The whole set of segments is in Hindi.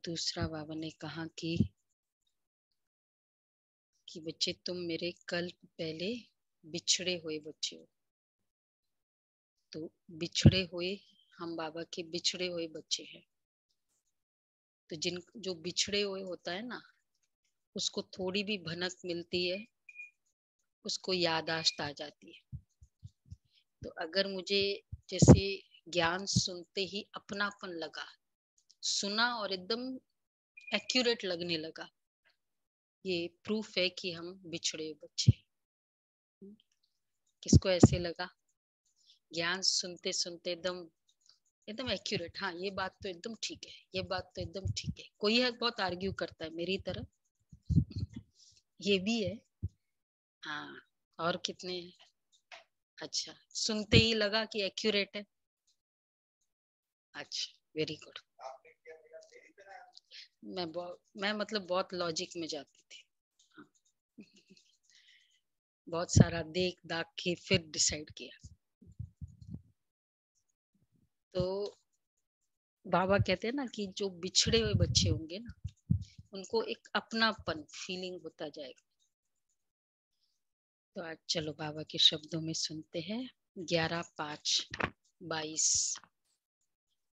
दूसरा बाबा ने कहा कि बच्चे तुम मेरे कल पहले बिछड़े हुए बच्चे हो। तो बिछड़े हुए, हम बाबा के बिछड़े हुए बच्चे हैं। तो जो बिछड़े हुए होता है ना, उसको थोड़ी भी भनक मिलती है, उसको याददाश्त आ जाती है। तो अगर मुझे जैसे ज्ञान सुनते ही अपनापन लगा, सुना और एकदम एक्यूरेट लगने लगा, ये प्रूफ है कि हम बिछड़े बच्चे। किसको ऐसे लगा? ज्ञान सुनते सुनते एकदम एक्यूरेट, हाँ ये बात तो एकदम ठीक है, ये बात तो एकदम ठीक है। कोई है बहुत आर्ग्यू करता है मेरी तरह, ये भी है। हाँ, और कितने हैं? अच्छा, सुनते ही लगा कि एक्यूरेट है। अच्छा, वेरी गुड। मैं मतलब बहुत लॉजिक में जाती थी। हाँ। बहुत सारा देख दाख के फिर डिसाइड किया। तो बाबा कहते हैं ना कि जो बिछड़े हुए बच्चे होंगे ना, उनको एक अपनापन फीलिंग होता जाएगा। तो आज चलो बाबा के शब्दों में सुनते हैं। 11/5/22।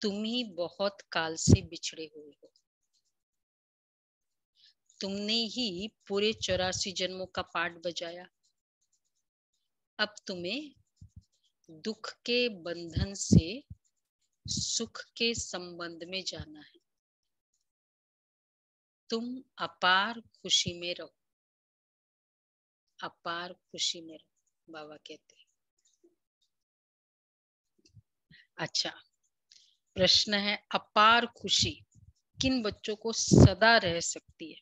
तुम ही बहुत काल से बिछड़े हुए हो। तुमने ही पूरे 84 जन्मों का पाठ बजाया। अब तुम्हें दुख के बंधन से सुख के संबंध में जाना है। तुम अपार खुशी में रहो, अपार खुशी में रहो, बाबा कहते हैं। अच्छा, प्रश्न है, अपार खुशी किन बच्चों को सदा रह सकती है?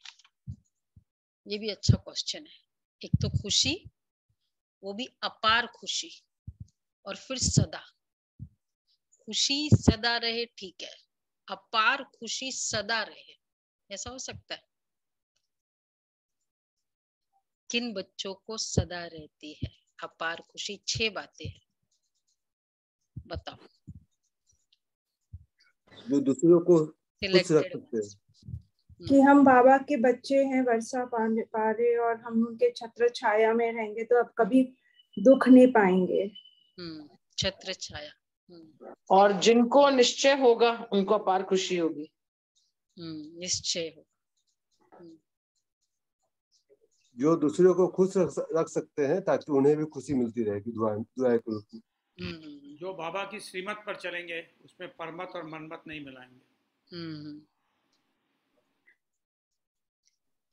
ये भी अच्छा क्वेश्चन है। एक तो खुशी, वो भी अपार खुशी, और फिर सदा। खुशी सदा रहे, ठीक है, अपार खुशी सदा रहे, ऐसा हो सकता है? किन बच्चों को सदा रहती है अपार खुशी? 6 बातें हैं, बताओ। जो दूसरों को खुश रख सिलेक्टेड सकते हैं। कि हम बाबा के बच्चे हैं, वर्षा पारे, और हम उनके छत्र छाया में रहेंगे तो अब कभी दुख नहीं पाएंगे। छत्र छाया। और जिनको निश्चय होगा उनको अपार खुशी होगी। निश्चय हो। जो दूसरों को खुश रख सकते हैं ताकि उन्हें भी खुशी मिलती रहेगी दुआ के रूप में। जो बाबा की श्रीमत पर चलेंगे उसमें परमत और मनमत नहीं मिलाएंगे।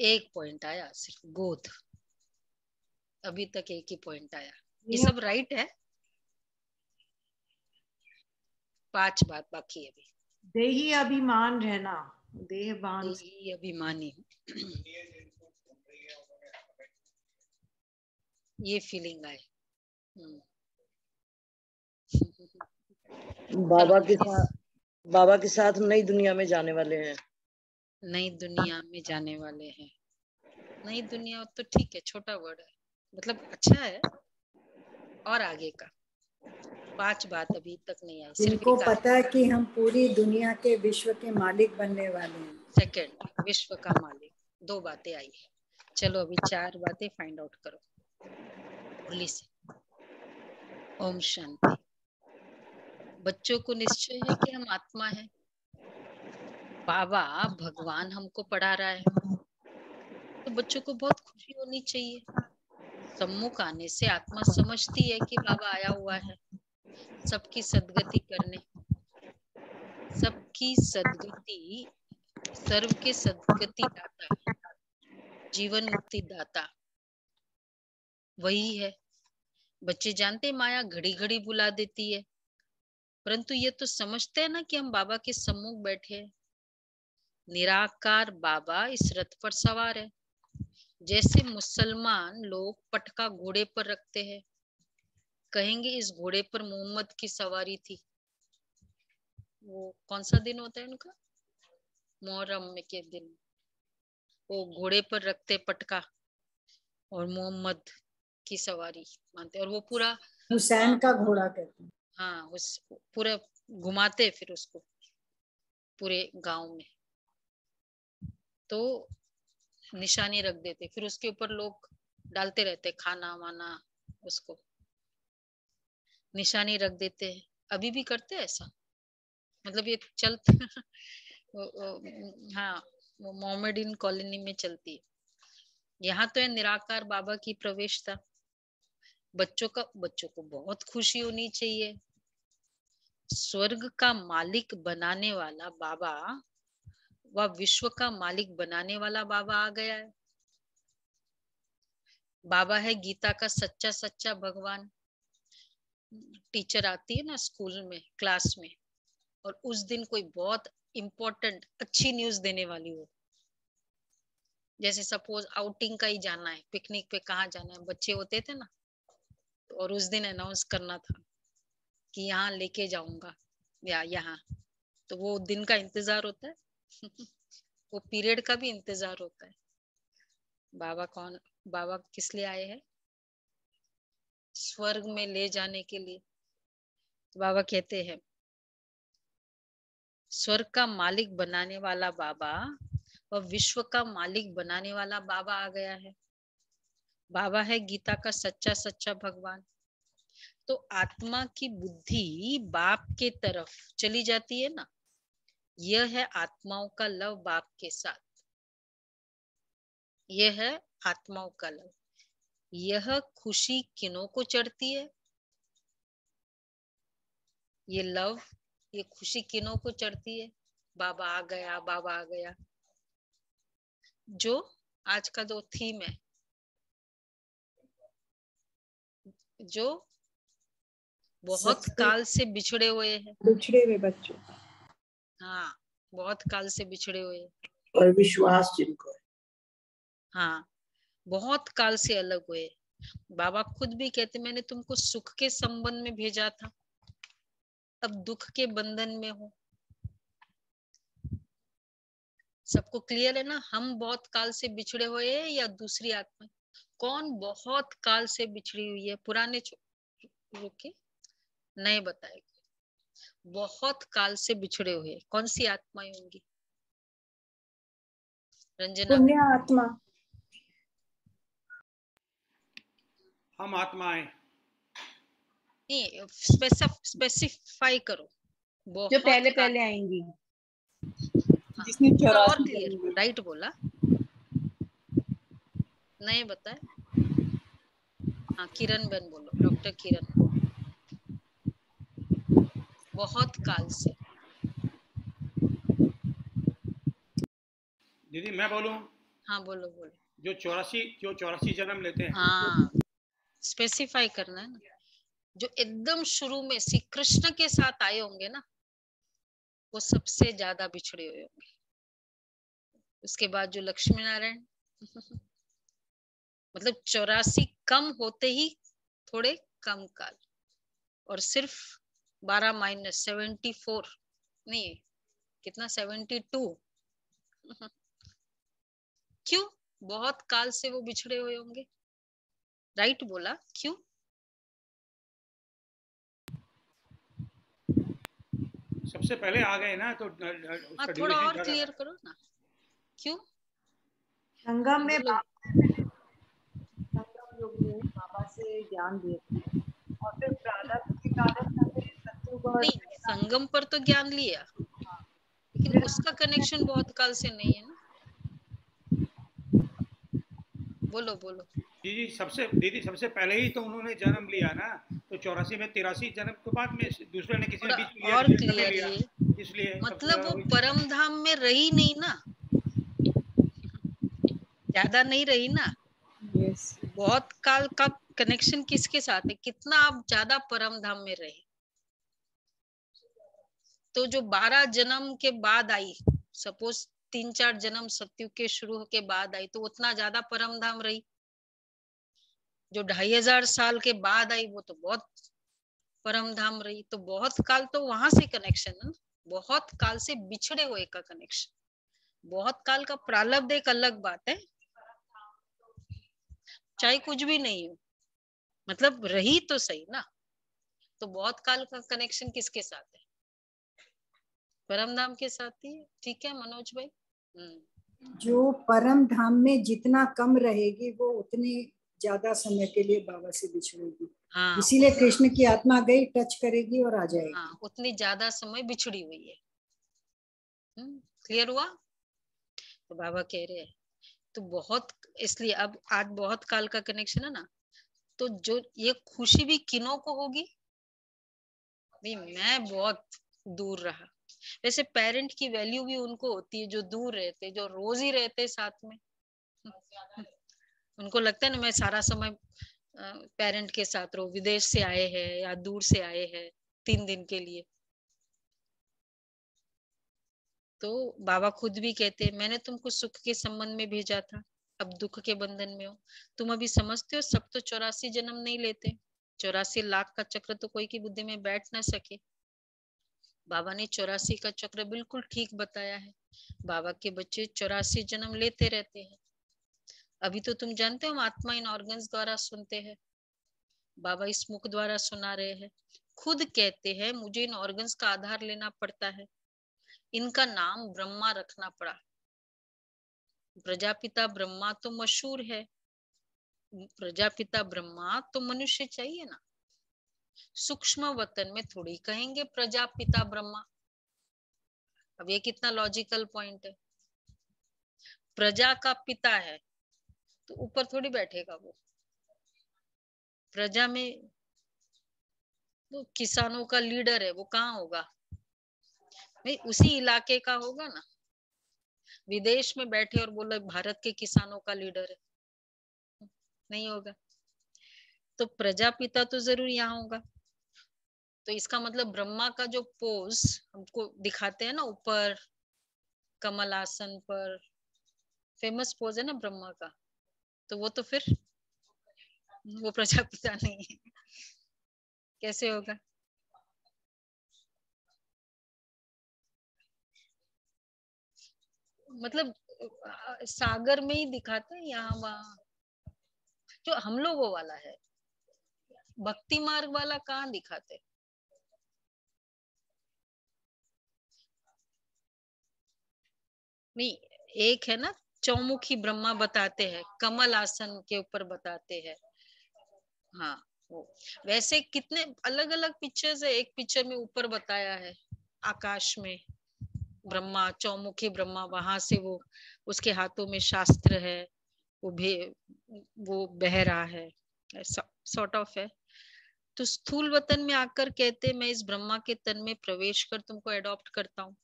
एक पॉइंट आया सिर्फ, गोद। अभी तक एक ही पॉइंट आया। ये सब राइट है। 5 बात बाकी है अभी। देही अभिमान रहना, देहभान, देही अभिमानी, ये फीलिंग आए। बाबा के साथ नई दुनिया में जाने वाले हैं। नई दुनिया में जाने वाले हैं। नई दुनिया तो ठीक है, छोटा वर्ड है, मतलब अच्छा है। और आगे का 5 बात अभी तक नहीं आई। जिनको पता है कि हम पूरी दुनिया के विश्व के मालिक बनने वाले हैं। सेकंड, विश्व का मालिक। 2 बातें आई। चलो अभी 4 बातें फाइंड आउट करो मुरली से। ओम शांति। बच्चों को निश्चय है कि हम आत्मा है। बाबा भगवान हमको पढ़ा रहा है, तो बच्चों को बहुत खुशी होनी चाहिए। सम्मुख आने से आत्मा समझती है कि बाबा आया हुआ है सबकी सदगति करने। सबकी सदगति, सर्व के सदगति दाता, जीवन मुक्ति दाता वही है। बच्चे जानते माया घड़ी घड़ी बुला देती है, परंतु ये तो समझते हैं ना कि हम बाबा के सम्मुख बैठे हैं। निराकार बाबा इस रथ पर सवार है। जैसे मुसलमान लोग पटका घोड़े पर रखते हैं, कहेंगे इस घोड़े पर मोहम्मद की सवारी थी। वो कौन सा दिन होता है उनका? मुहर्रम में के दिन वो घोड़े पर रखते पटका और मोहम्मद की सवारी मानते, और वो पूरा हुसैन का घोड़ा कहते हैं। हाँ, उस पूरा घुमाते फिर उसको पूरे गांव में। तो निशानी रख देते, फिर उसके ऊपर लोग डालते रहते खाना वाना, उसको निशानी रख देते हैं। अभी भी करते हैं ऐसा, मतलब ये चलते हाँ, वो मोहम्मडीन कॉलोनी में चलती है। यहाँ तो है निराकार बाबा की प्रवेशता। बच्चों को बहुत खुशी होनी चाहिए। स्वर्ग का मालिक बनाने वाला बाबा व विश्व का मालिक बनाने वाला बाबा आ गया है। बाबा है गीता का सच्चा सच्चा भगवान। टीचर आती है ना स्कूल में, क्लास में, और उस दिन कोई बहुत इम्पोर्टेंट अच्छी न्यूज देने वाली हो, जैसे सपोज आउटिंग का ही जाना है, पिकनिक पे कहाँ जाना है, बच्चे होते थे ना, और उस दिन अनाउंस करना था कि यहाँ लेके जाऊंगा या यहाँ, तो वो दिन का इंतजार होता है वो पीरियड का भी इंतजार होता है। बाबा किस लिए आए हैं? स्वर्ग में ले जाने के लिए। तो बाबा कहते हैं स्वर्ग का मालिक बनाने वाला बाबा और विश्व का मालिक बनाने वाला बाबा आ गया है। बाबा है गीता का सच्चा सच्चा भगवान। तो आत्मा की बुद्धि बाप के तरफ चली जाती है ना, यह है आत्माओं का लव बाप के साथ। यह है आत्माओं का लव। यह खुशी किनों को चढ़ती है? ये लव, ये खुशी किनों को चढ़ती है? बाबा आ गया, बाबा आ गया, जो आज का जो थीम है, जो बहुत काल से बिछड़े हुए हैं, बिछड़े हुए बच्चे, हाँ, बहुत काल से बिछड़े हुए हैं, और विश्वास जिनको है, हाँ, बहुत काल से अलग हुए। बाबा खुद भी कहते मैंने तुमको सुख के संबंध में भेजा था, अब दुख के बंधन में हो। सबको क्लियर है ना? हम बहुत काल से बिछड़े हुए हैं या दूसरी आत्मा? कौन बहुत काल से बिछड़ी हुई है? पुराने रुके नए बताएगा। बहुत काल से बिछड़े हुए कौन सी आत्माएं होंगी? रंजना? पुण्य आत्मा। हम आत्माएं नहीं, स्पेसिफाई करो। जो पहले पहले आएंगी, जिसने और क्लियर राइट बोला, नहीं बताए। हाँ, किरण बहन बोलो, डॉक्टर किरण। बहुत काल से। दीदी मैं बोलूं? हाँ बोलो बोलो। जो 84 जन्म लेते हैं। हाँ, स्पेसिफाई करना है ना। जो एकदम शुरू में श्री कृष्ण के साथ आए होंगे ना, वो सबसे ज्यादा बिछड़े हुए होंगे। उसके बाद जो लक्ष्मी नारायण मतलब 84 कम होते ही थोड़े कम काल, और सिर्फ 12 माइनस 74 नहीं, कितना 72 क्यों? बहुत काल से वो बिछड़े हुए होंगे। राइट बोला, क्यों? सबसे पहले आ गए ना, तो उसका थोड़ा और क्लियर करो ना, क्यों? संगम में संगम युग में बाबा से ज्ञान लिए थे, और फिर प्रारब्ध के कारण नहीं, संगम पर तो ज्ञान लिया, लेकिन उसका कनेक्शन बहुत काल से नहीं है ना। बोलो बोलो। दीदी सबसे पहले ही तो उन्होंने जन्म लिया ना, तो 84 में 83 जन्म के बाद में दूसरे ने किसी ने बीच लिया, और क्लियर लिया, इसलिए मतलब वो परम धाम में रही नहीं ना, ज्यादा नहीं रही ना। बहुत काल का कनेक्शन किसके साथ है? कितना आप ज्यादा परम धाम में रहे? तो जो 12 जन्म के बाद आई, सपोज 3-4 जन्म सत्युग के शुरू के बाद आई, तो उतना ज्यादा परम धाम रही। जो 2500 साल के बाद आई, वो तो बहुत परम धाम रही। तो बहुत काल तो वहां से कनेक्शन है ना, बहुत काल से बिछड़े हुए का कनेक्शन। बहुत काल का प्रारब्ध एक अलग बात है, चाहे कुछ भी नहीं हो, मतलब रही तो सही ना। तो बहुत काल का कनेक्शन किसके साथ है? परम धाम के साथ ही। ठीक है मनोज भाई? जो परम धाम में जितना कम रहेगी वो उतनी ज्यादा समय के लिए बाबा से बिछड़ेगी। हाँ, इसीलिए कृष्ण की आत्मा गई, टच करेगी और आ जाएगी। हाँ, उतनी ज्यादा समय बिछड़ी हुई है। क्लियर हुआ? तो बाबा कह रहे हैं तो बहुत, इसलिए अब आज बहुत काल का कनेक्शन है ना, तो जो ये खुशी भी किनों को होगी भाई, मैं बहुत दूर रहा। वैसे पेरेंट की वैल्यू भी उनको होती है जो दूर रहते, जो रोज ही रहते साथ में। उनको लगता है ना मैं सारा समय पेरेंट के साथ रहूं, विदेश से आए हैं या दूर से आए हैं 3 दिन के लिए। तो बाबा खुद भी कहते मैंने तुमको सुख के संबंध में भेजा था, अब दुख के बंधन में हो। तुम अभी समझते हो सब तो 84 जन्म नहीं लेते, 84 लाख का चक्र तो कोई की बुद्धि में बैठ ना सके। बाबा ने 84 का चक्र बिल्कुल ठीक बताया है। बाबा के बच्चे 84 जन्म लेते रहते हैं। अभी तो तुम जानते हो हम आत्मा इन ऑर्गन्स द्वारा सुनते हैं, बाबा इस मुख द्वारा सुना रहे हैं। खुद कहते हैं मुझे इन ऑर्गन्स का आधार लेना पड़ता है, इनका नाम ब्रह्मा रखना पड़ा। प्रजापिता ब्रह्मा तो मशहूर है, प्रजापिता ब्रह्मा तो मनुष्य चाहिए ना, सूक्ष्म वतन में थोड़ी कहेंगे प्रजापिता ब्रह्मा। अब ये कितना लॉजिकल पॉइंट है। प्रजा का पिता है तो ऊपर थोड़ी बैठेगा वो, प्रजा में वो किसानों का लीडर है, वो कहाँ होगा भाई, उसी इलाके का होगा ना। विदेश में बैठे और बोले भारत के किसानों का लीडर है, नहीं होगा। तो प्रजापिता तो जरूर यहाँ होगा। तो इसका मतलब ब्रह्मा का जो पोज हमको दिखाते हैं ना ऊपर कमल आसन पर, फेमस पोज है ना ब्रह्मा का, तो वो तो फिर वो प्रजापिता नहीं है, कैसे होगा? मतलब सागर में ही दिखाते हैं, यहाँ वहाँ जो हम लोगों वाला है, भक्ति मार्ग वाला कहाँ दिखाते? नहीं, एक है ना चौमुखी ब्रह्मा बताते हैं, कमल आसन के ऊपर बताते हैं। हाँ वो वैसे कितने अलग अलग पिक्चर्स है। एक पिक्चर में ऊपर बताया है आकाश में ब्रह्मा, चौमुखी ब्रह्मा, वहां से वो उसके हाथों में शास्त्र है, वो बह रहा है, सॉर्ट ऑफ है। तो स्थूल वतन में आकर कहते मैं इस ब्रह्मा के तन में प्रवेश कर तुमको एडॉप्ट करता हूँ।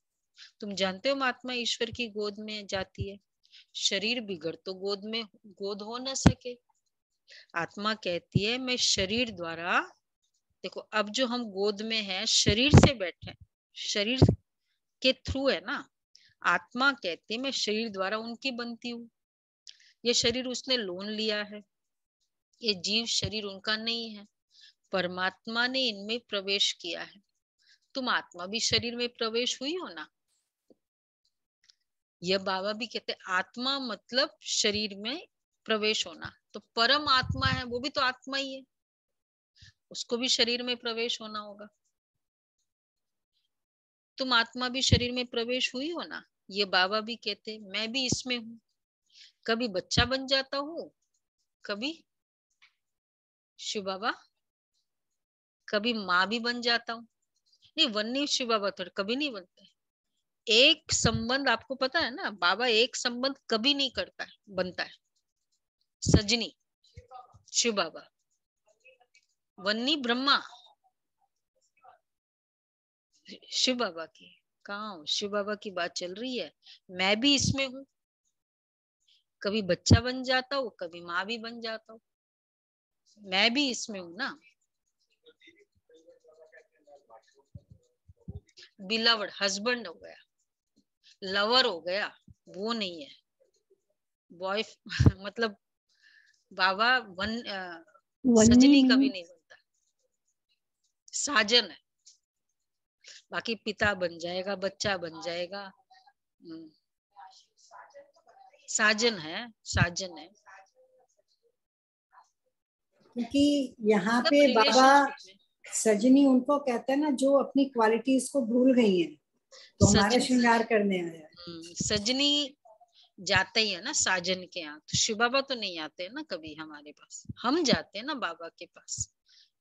तुम जानते हो महात्मा ईश्वर की गोद में जाती है, शरीर बिगड़ तो गोद हो न सके। आत्मा कहती है मैं शरीर द्वारा, देखो अब जो हम गोद में है शरीर से बैठे, शरीर के थ्रू है ना। आत्मा कहती है मैं शरीर द्वारा उनकी बनती हूँ, ये शरीर उसने लोन लिया है, ये जीव शरीर उनका नहीं है, परमात्मा ने इनमें प्रवेश किया है। तुम आत्मा भी शरीर में प्रवेश हुई हो ना। यह बाबा भी कहते आत्मा मतलब शरीर में प्रवेश होना। तो परम आत्मा है वो भी तो आत्मा ही है, उसको भी शरीर में प्रवेश होना होगा। तुम आत्मा भी शरीर में प्रवेश हुई हो ना। ये बाबा भी कहते मैं भी इसमें हूँ, कभी बच्चा बन जाता हूँ, कभी शिव बाबा, कभी माँ भी बन जाता हूँ। नहीं वन्नी शिव बाबा तो कभी नहीं बनते। एक संबंध आपको पता है ना, बाबा एक संबंध कभी नहीं करता है, बनता है। सजनी शिव बाबा, वन्नी ब्रह्मा, शिव बाबा की कहाँ, शिव बाबा की बात चल रही है। मैं भी इसमें हूँ, कभी बच्चा बन जाता हूँ, कभी माँ भी बन जाता हूँ, मैं भी इसमें हूँ ना। बिलवड हस्बैंड हो गया, लवर हो गया, वो नहीं है बॉय मतलब बाबा सजनी कभी नहीं बनता, साजन है। बाकी पिता बन जाएगा, बच्चा बन जाएगा, साजन है, साजन है। क्योंकि यहाँ पे बाबा सजनी उनको कहते हैं ना जो अपनी क्वालिटीज को भूल गई हैं, तो हमारा श्रृंगार करने आया है। सजनी जाते ही है ना साजन के यहाँ, तो शिव बाबा तो नहीं आते हैं ना कभी हमारे पास, हम जाते हैं ना बाबा के पास।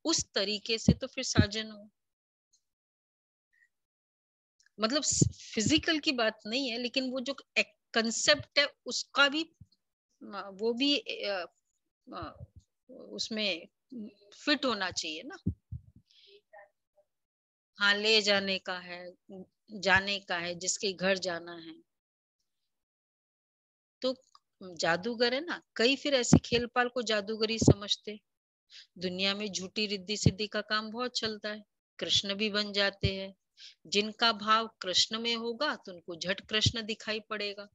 उस तरीके से तो फिर साजन हो, मतलब फिजिकल की बात नहीं है, लेकिन वो जो कंसेप्ट है उसका भी वो भी उसमें फिट होना चाहिए ना। हाँ, ले जाने का है, जाने का है, जिसके घर जाना है। तो जादूगर है ना, कई फिर ऐसे खेल पाल को जादूगरी समझते। दुनिया में झूठी रिद्धि सिद्धि का काम बहुत चलता है, कृष्ण भी बन जाते हैं। जिनका भाव कृष्ण में होगा तो उनको झट कृष्ण दिखाई पड़ेगा।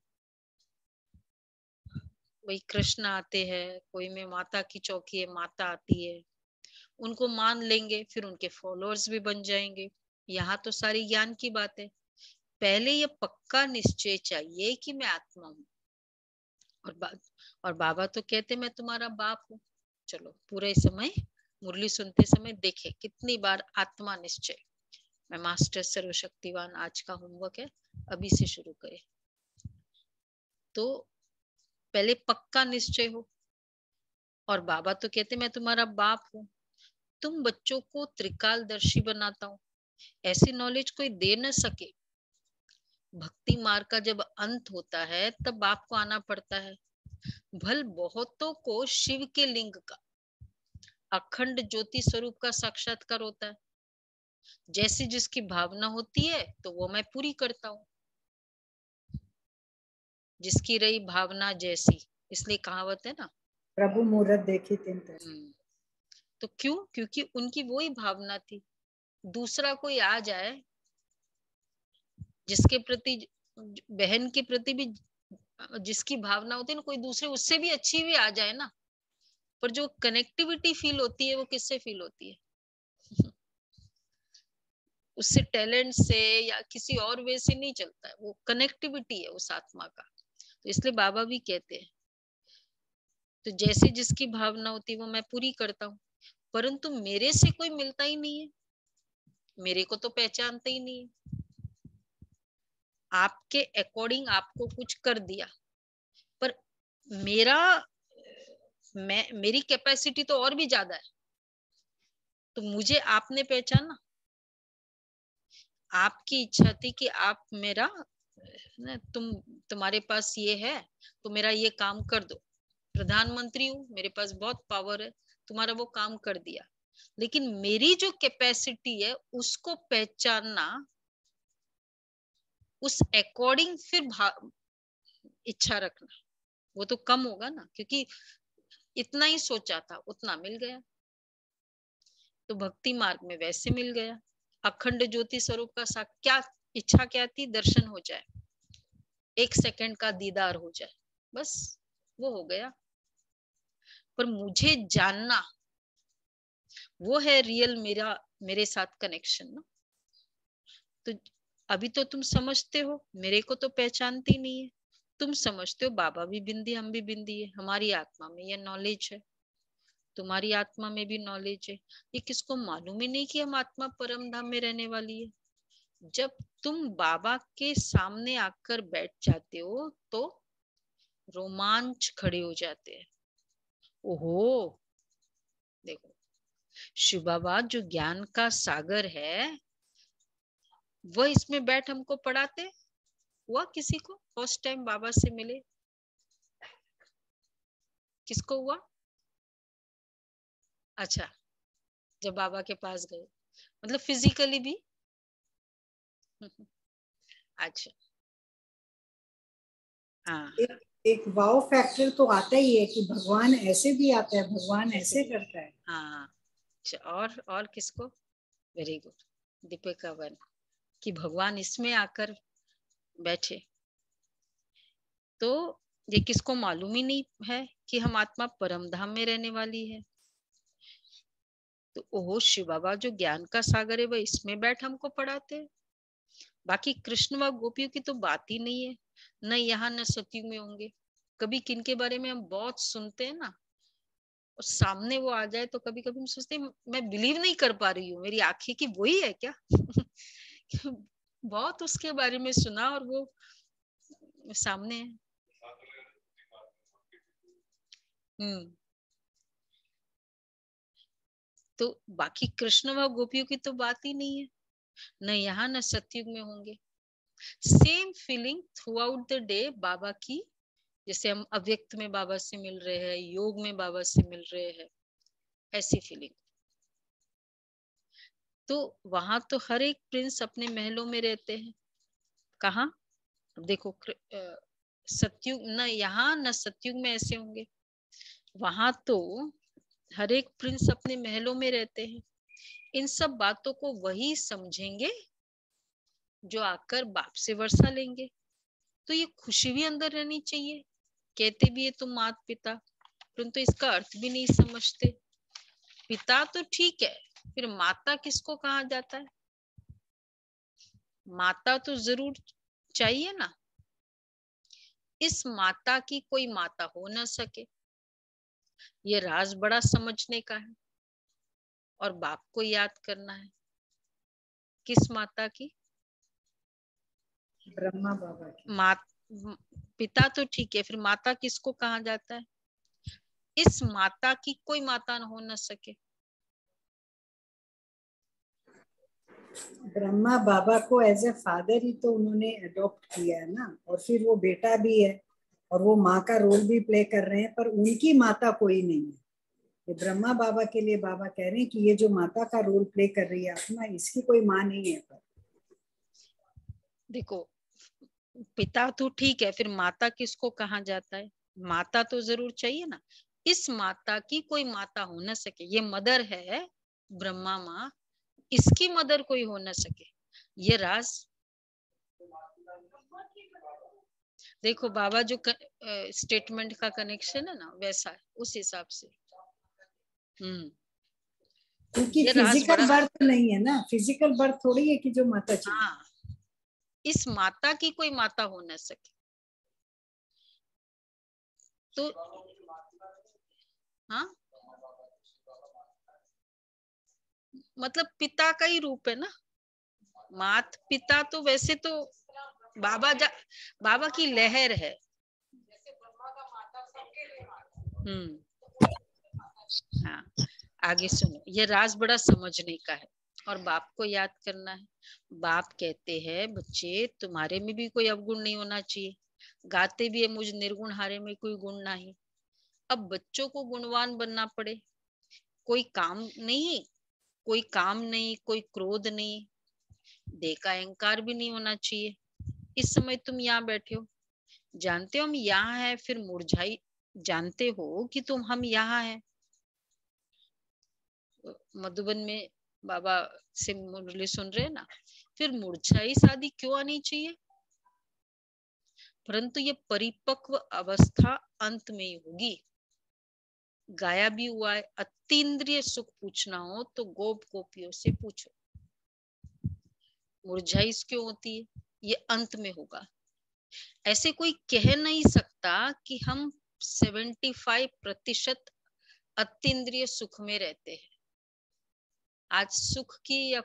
वही कृष्ण आते हैं, कोई में माता की चौकी है, माता आती है, उनको मान लेंगे, फिर उनके फॉलोअर्स भी बन जाएंगे। यहाँ तो सारी ज्ञान की बात है। पहले ये पक्का निश्चय चाहिए कि मैं आत्मा हूँ। और बाबा तो कहते मैं तुम्हारा बाप हूँ। चलो पूरे समय मुरली सुनते समय देखे कितनी बार आत्मा निश्चय। मैं मास्टर सर्वशक्तिवान आज का होमवर्क है, अभी से शुरू करें। तो पहले पक्का निश्चय हो। और बाबा तो कहते मैं तुम्हारा बाप हूँ, तुम बच्चों को त्रिकालदर्शी बनाता हूँ। ऐसी नॉलेज कोई दे न सके। भक्ति मार्ग का जब अंत होता है तब बाप को आना पड़ता है। भल बहुतों को शिव के लिंग का अखंड ज्योति स्वरूप का साक्षात्कार होता है। जैसी जिसकी भावना होती है तो वो मैं पूरी करता हूँ। जिसकी रही भावना जैसी, इसलिए कहावत है ना, प्रभु मुहूर्त देखी तीन तरह। तो क्यों? क्योंकि उनकी वही भावना थी। दूसरा कोई आ जाए जिसके प्रति, बहन के प्रति भी जिसकी भावना होती है ना, कोई दूसरे उससे भी अच्छी भी आ जाए ना, पर जो कनेक्टिविटी फील होती है वो किससे फील होती है? उससे टैलेंट से या किसी और वे से नहीं चलता है, वो कनेक्टिविटी है उस आत्मा का। तो इसलिए बाबा भी कहते हैं तो जैसे जिसकी भावना होती है वो मैं पूरी करता हूँ। परंतु मेरे से कोई मिलता ही नहीं है, मेरे को तो पहचानता ही नहीं है। आपके अकॉर्डिंग आपको कुछ कर दिया, पर मेरी कैपेसिटी तो और भी ज्यादा है। तो मुझे आपने पहचाना, आपकी इच्छा थी कि आप मेरा तुम्हारे पास ये है तो मेरा ये काम कर दो। प्रधानमंत्री हूँ, मेरे पास बहुत पावर है, तुम्हारा वो काम कर दिया। लेकिन मेरी जो कैपेसिटी है उसको पहचानना, उस अकॉर्डिंग फिर इच्छा रखना, वो तो कम होगा ना, क्योंकि इतना ही सोचा था उतना मिल गया। तो भक्ति मार्ग में वैसे मिल गया। अखंड ज्योति स्वरूप का क्या इच्छा क्या थी? दर्शन हो जाए, 1 सेकंड का दीदार हो जाए, बस वो हो गया। पर मुझे जानना, वो है रियल मेरे साथ कनेक्शन ना। तो अभी तो तुम समझते हो, मेरे को तो पहचानती नहीं है। तुम समझते हो बाबा भी बिंदी, हम भी बिंदी है, हमारी आत्मा में ये नॉलेज है, तुम्हारी आत्मा में भी नॉलेज है। ये किसको मालूम ही नहीं कि हम आत्मा परम धाम में रहने वाली है। जब तुम बाबा के सामने आकर बैठ जाते हो तो रोमांच खड़े हो जाते हैं। ओहो, देखो शिव बाबा जो ज्ञान का सागर है, वह इसमें बैठ हमको पढ़ाते। हुआ किसी को फर्स्ट टाइम बाबा से मिले? किसको हुआ? अच्छा, जब बाबा के पास गए, मतलब फिजिकली भी? अच्छा, हाँ, एक वाव फैक्टर तो आता ही है कि भगवान ऐसे भी आता है, भगवान ऐसे करता है। हाँ। अच्छा, और किसको? वेरी गुड, दीपिका बन, कि भगवान इसमें आकर बैठे। तो ये किसको मालूम ही नहीं है कि हम आत्मा परम धाम में रहने वाली है। तो ओहो, शिव बाबा जो ज्ञान का सागर है वह इसमें बैठ हमको पढ़ाते। बाकी कृष्ण व गोपियों की तो बात ही नहीं है, न यहाँ न सतयुग में होंगे। कभी किनके बारे में हम बहुत सुनते हैं ना, और सामने वो आ जाए तो कभी कभी हम सोचते हैं मैं बिलीव नहीं कर पा रही हूँ, मेरी आंखें की वही है क्या? बहुत उसके बारे में सुना और वो सामने है। तो बाकी कृष्ण व गोपियों की तो बात ही नहीं है, न यहाँ न सतयुग में होंगे। Same feeling throughout the day बाबा की, जैसे हम अव्यक्त में बाबा से मिल रहे हैं, योग में बाबा से मिल रहे हैं, ऐसी फीलिंग। तो वहां तो हर एक प्रिंस अपने महलों में रहते हैं। कहाँ? देखो सतयुग, न यहाँ न सतयुग में ऐसे होंगे। वहां तो हर एक प्रिंस अपने महलों में रहते हैं। इन सब बातों को वही समझेंगे जो आकर बाप से वर्षा लेंगे। तो ये खुशी भी अंदर रहनी चाहिए। कहते भी है तुम माता पिता, परंतु इसका अर्थ भी नहीं समझते। पिता तो ठीक है, फिर माता किसको कहा जाता है? माता तो जरूर चाहिए ना। इस माता की कोई माता हो न सके, ये राज बड़ा समझने का है। और बाप को याद करना है। किस माता की? ब्रह्मा बाबा की। पिता तो ठीक है, फिर माता किसको कहा जाता है? इस माता की कोई माता हो न सके। ब्रह्मा बाबा को एज ए फादर ही तो उन्होंने अडॉप्ट किया है ना, और फिर वो बेटा भी है और वो माँ का रोल भी प्ले कर रहे हैं, पर उनकी माता कोई नहीं है। ये ब्रह्मा बाबा के लिए बाबा कह रहे हैं कि ये जो माता का रोल प्ले कर रही है अपना, इसकी कोई माँ नहीं है। पर देखो, पिता तो ठीक है, फिर माता किसको कहा जाता है? माता तो जरूर चाहिए ना। इस माता की कोई माता हो न सके। ये मदर है ब्रह्मा माँ, इसकी मदर कोई हो न सके। ये राज देखो, बाबा जो स्टेटमेंट का कनेक्शन है ना, वैसा है उस हिसाब से। क्योंकि फिजिकल बर्थ नहीं है ना, फिजिकल बर्थ थोड़ी है कि जो माता चाहिए। हाँ, इस माता की कोई माता हो न सके। तो हाँ, मतलब पिता का ही रूप है ना। मात पिता तो वैसे तो बाबा की लहर है। हाँ, आगे सुनो, ये राज बड़ा समझने का है और बाप को याद करना है। बाप कहते हैं बच्चे तुम्हारे में भी कोई अवगुण नहीं होना चाहिए। गाते भी है मुझ निर्गुण हारे में कोई गुण नहीं। अब बच्चों को गुणवान बनना पड़े। कोई काम नहीं, कोई काम नहीं, कोई क्रोध नहीं, देह का अहंकार भी नहीं होना चाहिए। इस समय तुम यहाँ बैठे हो, जानते हो हम यहाँ है, फिर मुरझाई, जानते हो कि हम यहाँ हैं। मधुबन में बाबा से मुरली सुन रहे हैं ना, फिर मुरझाई शादी क्यों आनी चाहिए? परंतु ये परिपक्व अवस्था अंत में ही होगी। गाया भी हुआ है, अतीन्द्रिय सुख पूछना हो तो गोप गोपियों से पूछो। मुरझाई क्यों होती है? ये अंत में होगा। ऐसे कोई कह नहीं सकता कि हम 75% अतीन्द्रिय सुख में रहते हैं। आज सुख की या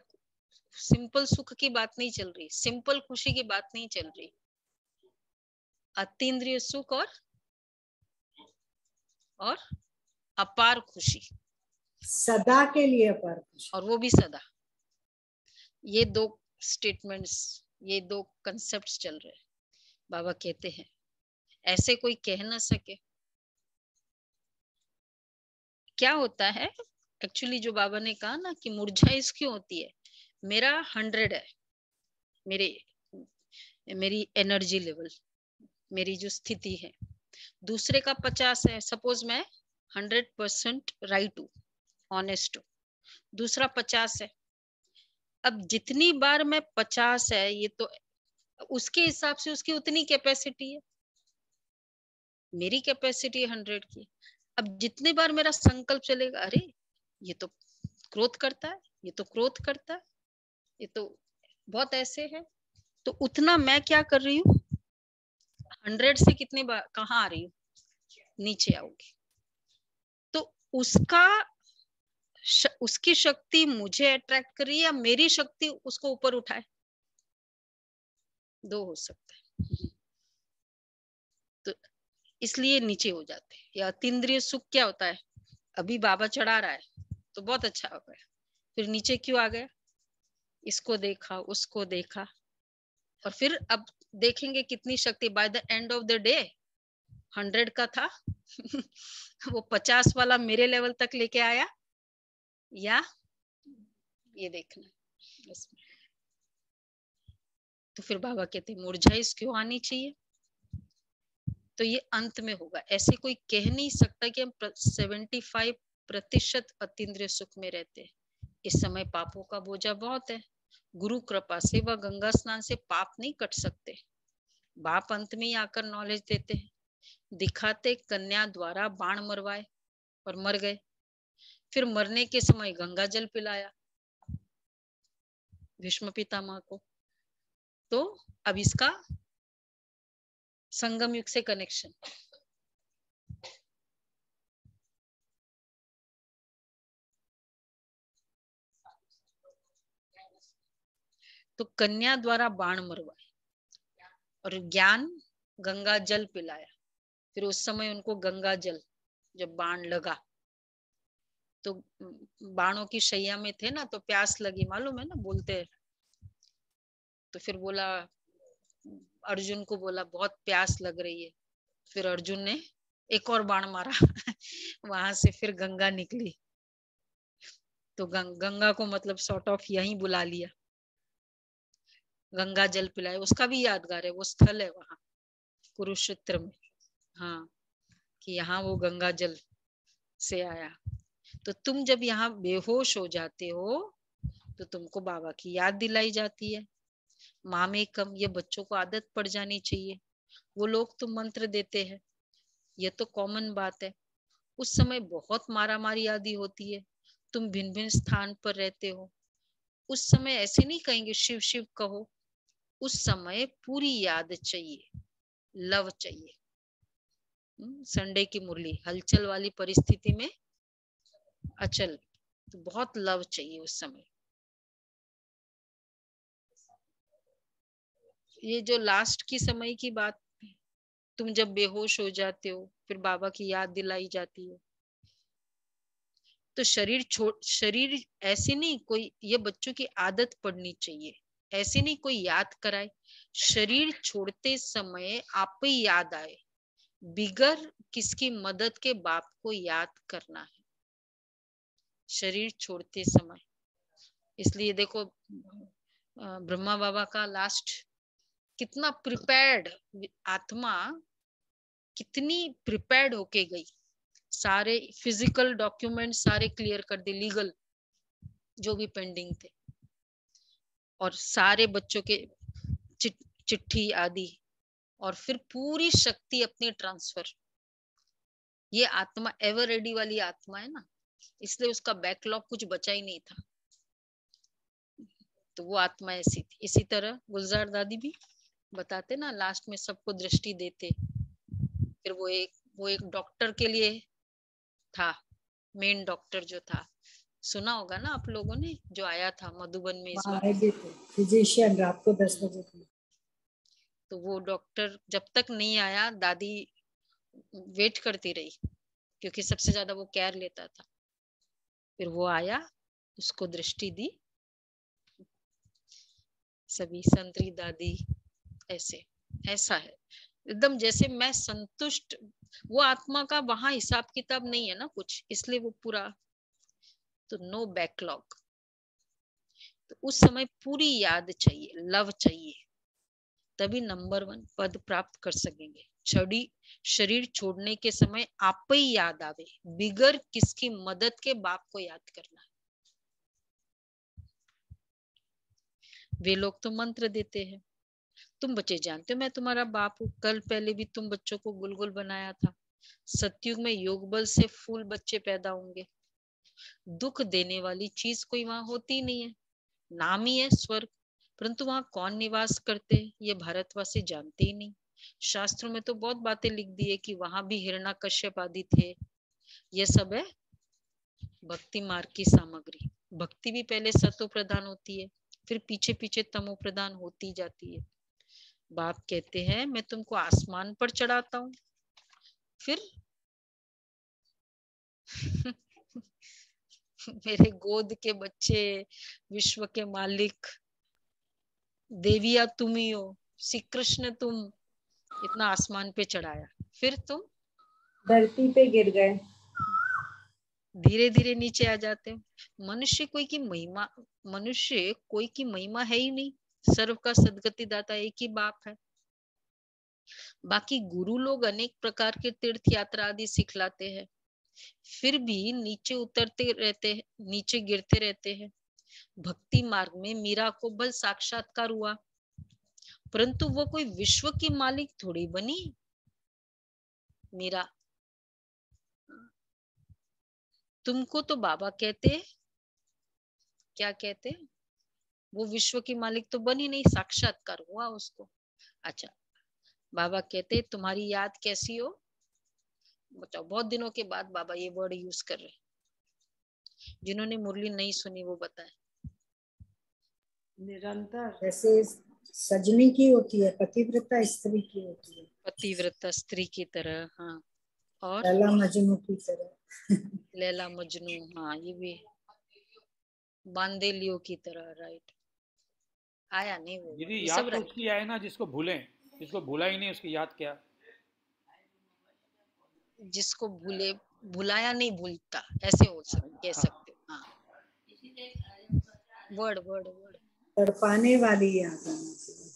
सिंपल सुख की बात नहीं चल रही, सिंपल खुशी की बात नहीं चल रही। अतीन्द्रिय सुख और अपार खुशी, सदा के लिए अपार खुशी, और वो भी सदा। ये दो स्टेटमेंट्स, ये दो कंसेप्ट्स चल रहे हैं। बाबा कहते हैं ऐसे कोई कह ना सके। क्या होता है एक्चुअली, जो बाबा ने कहा ना कि मुरझाई क्यों होती है? मेरा 100 है, मेरी एनर्जी लेवल, मेरी जो स्थिति है, दूसरे का 50 है। सपोज मैं 100% राइट हूँ, ऑनेस्ट हूँ, दूसरा 50 है। अब जितनी बार मैं 50 है, ये तो उसके हिसाब से उसकी उतनी कैपेसिटी है, मेरी कैपेसिटी 100 की। अब जितनी बार मेरा संकल्प चलेगा, अरे ये तो क्रोध करता है, ये तो क्रोध करता है, ये तो बहुत ऐसे है, तो उतना मैं क्या कर रही हूँ, 100 से कितने बार कहाँ आ रही हूँ, नीचे आऊंगी। तो उसकी शक्ति मुझे अट्रैक्ट कर रही है या मेरी शक्ति उसको ऊपर उठाए? दो हो सकता है। तो इसलिए नीचे हो जाते हैं। या अतीन्द्रिय सुख क्या होता है, अभी बाबा चढ़ा रहा है तो बहुत अच्छा हो गया, फिर नीचे क्यों आ गया, इसको देखा उसको देखा, और फिर अब देखेंगे कितनी शक्ति by the end of the day 100 का था वो 50 वाला मेरे लेवल तक लेके आया, या ये देखना इसमें। तो फिर बाबा कहते मुरझाइश क्यों आनी चाहिए, तो ये अंत में होगा। ऐसे कोई कह नहीं सकता कि हम 75% अतीन्द्रिय सुख में रहते हैं। इस समय पापों का बोझा बहुत है, गुरु कृपा से व गंगा स्नान से पाप नहीं कट सकते। बाप अंत में ही आकर नॉलेज देते हैं, दिखाते कन्या द्वारा बाण मरवाए और मर गए, फिर मरने के समय गंगा जल पिलाया भीष्म पितामह को। तो अब इसका संगम युग से कनेक्शन, तो कन्या द्वारा बाण मरवाए और ज्ञान गंगा जल पिलाया, फिर उस समय उनको गंगा जल, जब बाण लगा तो बाणों की शैया में थे ना, तो प्यास लगी, मालूम है ना, बोलते हैं। तो फिर बोला, अर्जुन को बोला बहुत प्यास लग रही है, फिर अर्जुन ने एक और बाण मारा वहां से फिर गंगा निकली। तो गंगा को मतलब सॉर्ट ऑफ यहीं बुला लिया, गंगा जल पिलाए। उसका भी यादगार है, वो स्थल है वहां कुरुक्षेत्र में, हाँ, कि यहाँ वो गंगा जल से आया। तो तुम जब यहाँ बेहोश हो जाते हो तो तुमको बाबा की याद दिलाई जाती है। मामेकम, ये बच्चों को आदत पड़ जानी चाहिए। वो लोग तो मंत्र देते हैं, ये तो कॉमन बात है। उस समय बहुत मारामारी आदि होती है, तुम भिन्न भिन्न स्थान पर रहते हो। उस समय ऐसे नहीं कहेंगे शिव शिव कहो, उस समय पूरी याद चाहिए, लव चाहिए। संडे की मुरली, हलचल वाली परिस्थिति में अचल, तो बहुत लव चाहिए उस समय। ये जो लास्ट की समय की बात, तुम जब बेहोश हो जाते हो फिर बाबा की याद दिलाई जाती है। तो शरीर ऐसे नहीं, कोई ये बच्चों की आदत पड़नी चाहिए, ऐसे नहीं कोई याद कराए। शरीर छोड़ते समय आप ही याद आए, बिगर किसकी मदद के बाप को याद करना है शरीर छोड़ते समय। इसलिए देखो ब्रह्मा बाबा का लास्ट कितना प्रिपेयर्ड, आत्मा कितनी प्रिपेयर्ड होके गई, सारे फिजिकल डॉक्यूमेंट सारे क्लियर कर दे, लीगल जो भी पेंडिंग थे, और सारे बच्चों के चिट्ठी आदि, और फिर पूरी शक्ति अपनी ट्रांसफर। ये आत्मा एवर रेडी वाली आत्मा है ना, इसलिए उसका बैकलॉग कुछ बचा ही नहीं था। तो वो आत्मा ऐसी थी। इसी तरह गुलजार दादी भी बताते ना, लास्ट में सबको दृष्टि देते। फिर वो एक डॉक्टर के लिए था, मेन डॉक्टर जो था, सुना होगा ना आप लोगों ने, जो आया था मधुबन में इस बार, फिजिशियन रात को 10 बजे। तो वो डॉक्टर जब तक नहीं आया दादी वेट करती रही, क्योंकि सबसे ज्यादा वो केयर लेता था। फिर वो आया, उसको दृष्टि दी, सभी संतरी दादी ऐसा है एकदम जैसे मैं संतुष्ट। वो आत्मा का वहां हिसाब किताब नहीं है ना कुछ, इसलिए वो पूरा, तो नो बैकलॉग। तो उस समय पूरी याद चाहिए, लव चाहिए, तभी नंबर 1 पद प्राप्त कर सकेंगे। शरीर छोड़ने के समय आप ही याद आवे, बिगर किसकी मदद के बाप को याद करना है। वे लोग तो मंत्र देते हैं, तुम बच्चे जानते हो मैं तुम्हारा बाप हूँ। कल पहले भी तुम बच्चों को गुलगुल बनाया था। सतयुग में योग बल से फूल बच्चे पैदा होंगे। दुख देने वाली चीज कोई वहां होती नहीं है, नाम ही है स्वर्ग, परंतु वहां कौन निवास करते हैं ये भारतवासी जानते ही नहीं। शास्त्रों में तो बहुत बातें लिख दी है कि वहां भी हिरण्यकश्यप आदि थे। ये सब है भक्ति मार्ग की सामग्री। भक्ति भी पहले सतो प्रधान होती है, फिर पीछे पीछे तमो प्रधान होती जाती है। बाप कहते हैं मैं तुमको आसमान पर चढ़ाता हूँ, फिर मेरे गोद के बच्चे, विश्व के मालिक, देविया तुम ही हो, श्री कृष्ण तुम, इतना आसमान पे चढ़ाया, फिर तुम धरती पे गिर गए, धीरे धीरे नीचे आ जाते हो। मनुष्य कोई की महिमा है ही नहीं, सर्व का सदगति दाता एक ही बाप है। बाकी गुरु लोग अनेक प्रकार के तीर्थ यात्रा आदि सिखलाते हैं, फिर भी नीचे उतरते रहते हैं, नीचे गिरते रहते हैं। भक्ति मार्ग में मीरा को बल साक्षात्कार हुआ, परंतु वो कोई विश्व की मालिक थोड़ी बनी। मीरा, तुमको तो बाबा कहते, क्या कहते, वो विश्व की मालिक तो बनी नहीं, साक्षात्कार हुआ उसको। अच्छा, बाबा कहते तुम्हारी याद कैसी हो, बताओ। बहुत दिनों के बाद बाबा ये वर्ड यूज कर रहे, जिन्होंने मुरली नहीं सुनी वो बताए। निरंतर, जैसे सजनी की होती है, पतिव्रता स्त्री की होती है, पतिव्रता स्त्री की तरह, हाँ। और लैला मजनू की तरह। लैला मजनू, हाँ ये भी, बांदेलियो की तरह, राइट। आया नहीं वो, दीदी ये याद सब तो उसकी आए ना जिसको भूलें, जिसको भूला ही नहीं उसकी याद क्या। जिसको भूले भुलाया नहीं भूलता, ऐसे हो सकते, कह सकते हो, हाँ। वर्ड वर्ड वर्ड, तड़पाने वाली याद आनी चाहिए।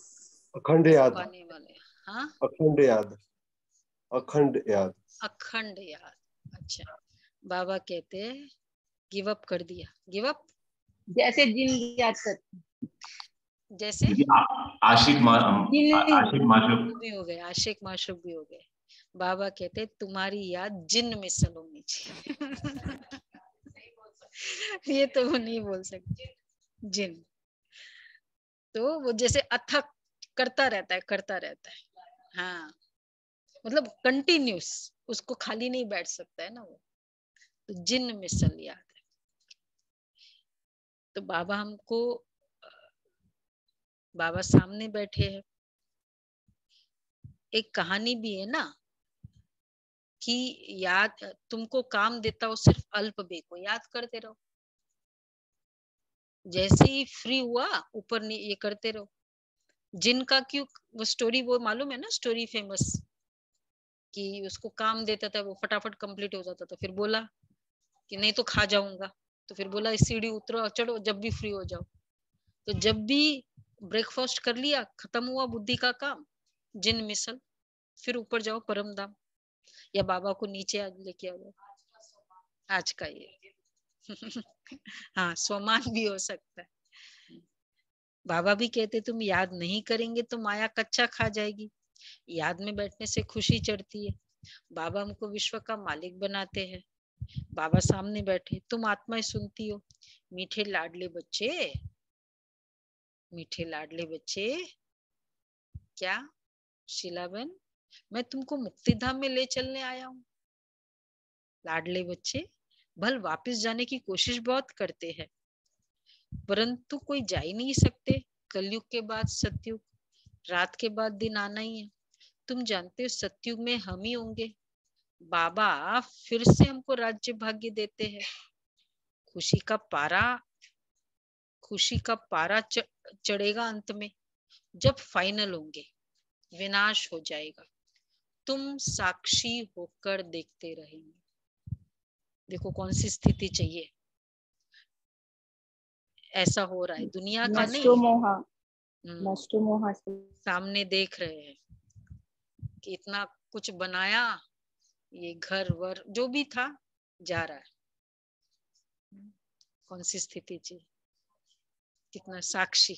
अखंड याद, पाने वाले, हाँ। अखंड याद, अखंड याद, अखंड याद। अच्छा, बाबा कहते हैं गिव अप कर दिया, गिव अप, जैसे जिन याद करते, जैसे आशिक माशूक भी हो गए, आशिक माशूक भी हो गए। बाबा कहते तुम्हारी याद जिन में सल होनी चाहिए। ये तो वो नहीं बोल सकते, जिन। तो वो जैसे अथक करता रहता है, हाँ, मतलब कंटिन्यूस, उसको खाली नहीं बैठ सकता है ना वो, तो जिन में सल याद है। तो बाबा हमको, बाबा सामने बैठे हैं। एक कहानी भी है ना कि याद तुमको काम देता हो, सिर्फ अल्प बे को याद करते रहो, जैसे ही फ्री हुआ ऊपर ये करते रहो। जिनका क्यों वो स्टोरी, वो मालूम है ना स्टोरी फेमस, कि उसको काम देता था, वो फटाफट कंप्लीट हो जाता था, फिर बोला कि नहीं तो खा जाऊंगा, तो फिर बोला इस सीढ़ी उतरो चढ़ो जब भी फ्री हो जाओ। तो जब भी ब्रेकफास्ट कर लिया, खत्म हुआ बुद्धि का काम, जिन मिसल, फिर ऊपर जाओ परम धाम, या बाबा को नीचे आज लेके आओ। आज का ये हाँ, स्वमान भी हो सकता है। बाबा भी कहते तुम याद नहीं करेंगे तो माया कच्चा खा जाएगी, याद में बैठने से खुशी चढ़ती है। बाबा हमको विश्व का मालिक बनाते हैं। बाबा सामने बैठे, तुम आत्माएं सुनती हो, मीठे लाडले बच्चे, मीठे लाडले बच्चे, क्या शीलाबेन, मैं तुमको मुक्ति धाम में ले चलने आया हूँ। लाडले बच्चे भल वापस जाने की कोशिश बहुत करते हैं, परंतु कोई जा ही नहीं सकते। कलयुग के बाद सतयुग, रात के बाद दिन आना ही है। तुम जानते हो सतयुग में हम ही होंगे। बाबा फिर से हमको राज्य भाग्य देते हैं। खुशी का पारा चढ़ेगा अंत में, जब फाइनल होंगे, विनाश हो जाएगा, तुम साक्षी होकर देखते रहेंगे। देखो कौन सी स्थिति चाहिए, ऐसा हो रहा है दुनिया का नहीं, सामने देख रहे हैं कि इतना कुछ बनाया, ये घर वर जो भी था जा रहा है। कौन सी स्थिति चाहिए, कितना साक्षी।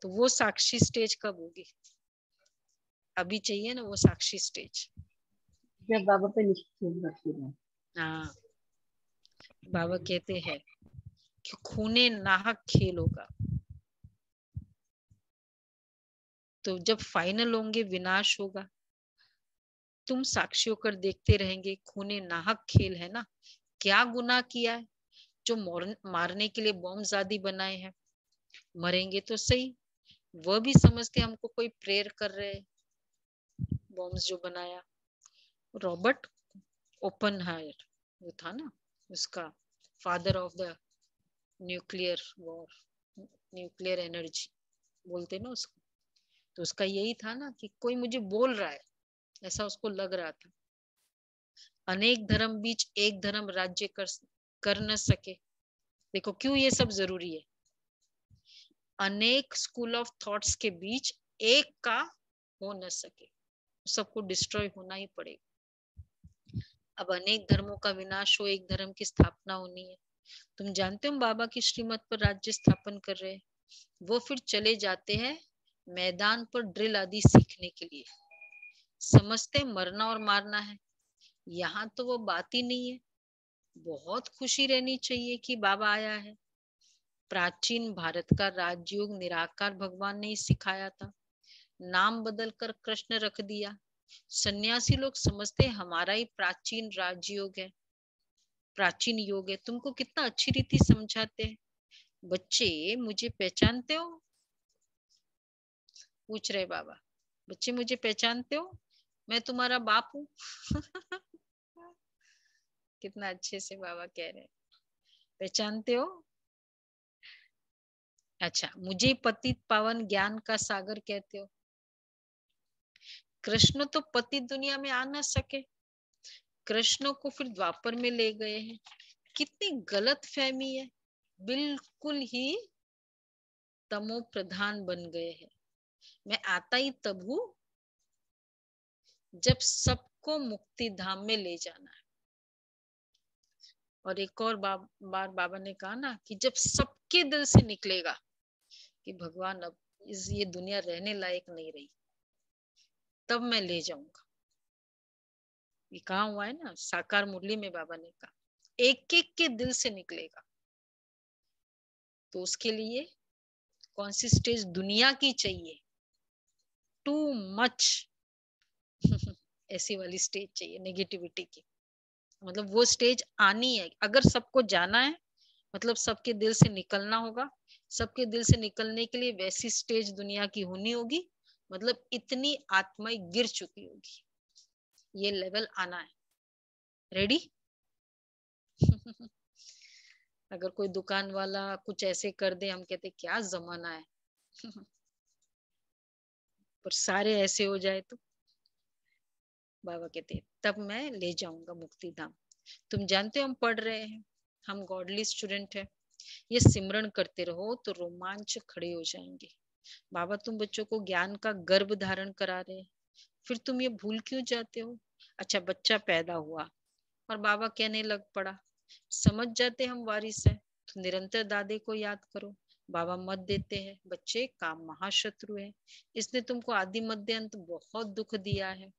तो वो साक्षी स्टेज कब होगी, अभी चाहिए ना वो साक्षी स्टेज, जब बाबा पे निश्चित। हाँ, बाबा कहते हैं कि खूने नाहक खेल होगा, तो जब फाइनल होंगे विनाश होगा, तुम साक्षी होकर देखते रहेंगे। खूने नाहक खेल है ना, क्या गुनाह किया है जो मारने के लिए बॉम्ब आदि बनाए हैं। मरेंगे तो सही, वह भी समझते हमको कोई प्रेयर कर रहे, बॉम्ब्स जो बनाया। रॉबर्ट ओपनहायर वो था ना, उसका father of the nuclear war, nuclear energy बोलते ना उसको। तो उसका यही था ना कि कोई मुझे बोल रहा है, ऐसा उसको लग रहा था। अनेक धर्म बीच एक धर्म राज्य कर न सके। देखो क्यों ये सब जरूरी है। अनेक स्कूल ऑफ थॉट्स के बीच एक का हो न सके, सबको डिस्ट्रॉय होना ही पड़ेगा। अब अनेक धर्मों का विनाश हो, एक धर्म की स्थापना होनी है। तुम जानते हो बाबा की श्रीमत पर राज्य स्थापन कर रहे हैं, वो फिर चले जाते हैं मैदान पर ड्रिल आदि सीखने के लिए। समझते मरना और मारना है, यहाँ तो वो बात ही नहीं है। बहुत खुशी रहनी चाहिए कि बाबा आया है। प्राचीन भारत का राजयोग निराकार भगवान ने ही सिखाया था, नाम बदलकर कृष्ण रख दिया। सन्यासी लोग समझते हैं हमारा ही प्राचीन राजयोग है, प्राचीन योग है। तुमको कितना अच्छी रीति समझाते हैं। बच्चे मुझे पहचानते हो, पूछ रहे बाबा, बच्चे मुझे पहचानते हो, मैं तुम्हारा बाप हूँ। कितना अच्छे से बाबा कह रहे हैं, पहचानते हो। अच्छा, मुझे पतित पावन ज्ञान का सागर कहते हो। कृष्ण तो पतित दुनिया में आ ना सके, कृष्ण को फिर द्वापर में ले गए हैं। कितनी गलत फहमी है, बिल्कुल ही तमो प्रधान बन गए हैं। मैं आता ही तब हूं जब सबको मुक्ति धाम में ले जाना है। और एक और बार बाबा ने कहा ना कि जब सबके दिल से निकलेगा कि भगवान अब ये दुनिया रहने लायक नहीं रही, तब मैं ले जाऊंगा। ये कहा हुआ है ना साकार मुरली में, बाबा ने कहा एक एक के दिल से निकलेगा। तो उसके लिए कौन सी स्टेज दुनिया की चाहिए? टू मच ऐसी वाली स्टेज चाहिए नेगेटिविटी की। मतलब वो स्टेज आनी है। अगर सबको जाना है मतलब सबके दिल से निकलना होगा। सबके दिल से निकलने के लिए वैसी स्टेज दुनिया की होनी होगी, मतलब इतनी आत्माएं गिर चुकी होगी, ये लेवल आना है। रेडी? अगर कोई दुकान वाला कुछ ऐसे कर दे, हम कहते क्या जमाना है। पर सारे ऐसे हो जाए तो बाबा कहते तब मैं ले जाऊंगा मुक्ति धाम। तुम जानते हो हम पढ़ रहे हैं, हम गॉडली स्टूडेंट है। ये सिमरन करते रहो तो रोमांच खड़े हो जाएंगे। बाबा तुम बच्चों को ज्ञान का गर्भ धारण करा रहे हैं, फिर तुम ये भूल क्यों जाते हो? अच्छा, बच्चा पैदा हुआ और बाबा कहने लग पड़ा, समझ जाते हम वारिस है तो निरंतर दादे को याद करो। बाबा मत देते हैं, बच्चे काम महाशत्रु है, इसने तुमको आदि मध्य अंत बहुत दुख दिया है।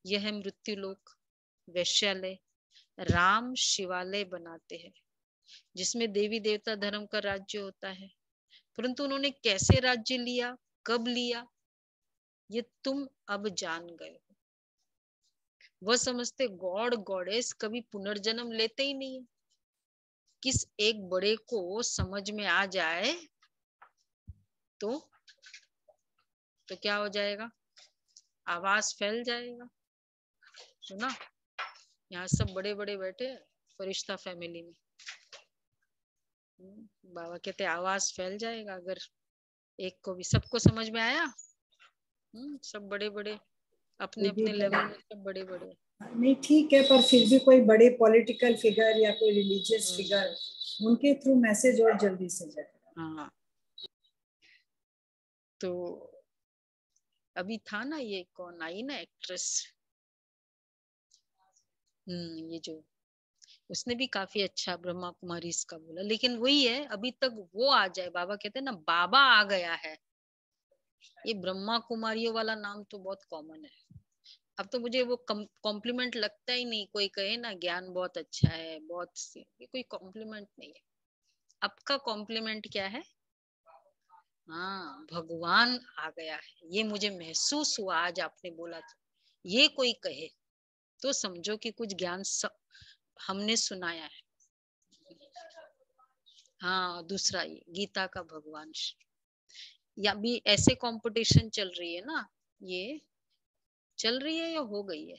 यह है मृत्यु लोक, वैश्यालय। राम शिवालय बनाते हैं जिसमें देवी देवता धर्म का राज्य होता है, परंतु उन्होंने कैसे राज्य लिया, कब लिया, ये तुम अब जान गए हो। वह समझते गॉड गॉडेस कभी पुनर्जन्म लेते ही नहीं है। किस एक बड़े को समझ में आ जाए तो क्या हो जाएगा? आवाज फैल जाएगा। सुना, यहाँ सब बड़े बड़े बैठे हैं फरिश्ता फैमिली में। बाबा कहते आवाज फैल जाएगा अगर एक को भी, सबको समझ में आया। सब बड़े बड़े अपने अपने लेवल में, सब बड़े बड़े। नहीं ठीक है, पर फिर भी कोई बड़े पॉलिटिकल फिगर या कोई रिलीजियस फिगर, उनके थ्रू मैसेज और जल्दी से जाएगा। हाँ, तो अभी था ना, ये कौन आई ना एक्ट्रेस, ये जो उसने भी काफी अच्छा ब्रह्मा कुमारी इसका बोला, लेकिन वही है अभी तक वो आ जाए। बाबा कहते हैं ना बाबा आ गया है। ये ब्रह्मा कुमारियों वाला नाम तो बहुत कॉमन है। अब तो मुझे वो कॉम्प्लीमेंट लगता ही नहीं। कोई कहे ना ज्ञान बहुत अच्छा है, बहुत, ये कोई कॉम्प्लीमेंट नहीं है। आपका कॉम्प्लीमेंट क्या है? हाँ, भगवान आ गया है, ये मुझे महसूस हुआ आज आपने बोला। तो ये कोई कहे तो समझो कि कुछ ज्ञान हमने सुनाया है। हाँ, दूसरा ये गीता का भगवान। या भी ऐसे कंपटीशन चल रही है ना, ये चल रही है या हो गई है?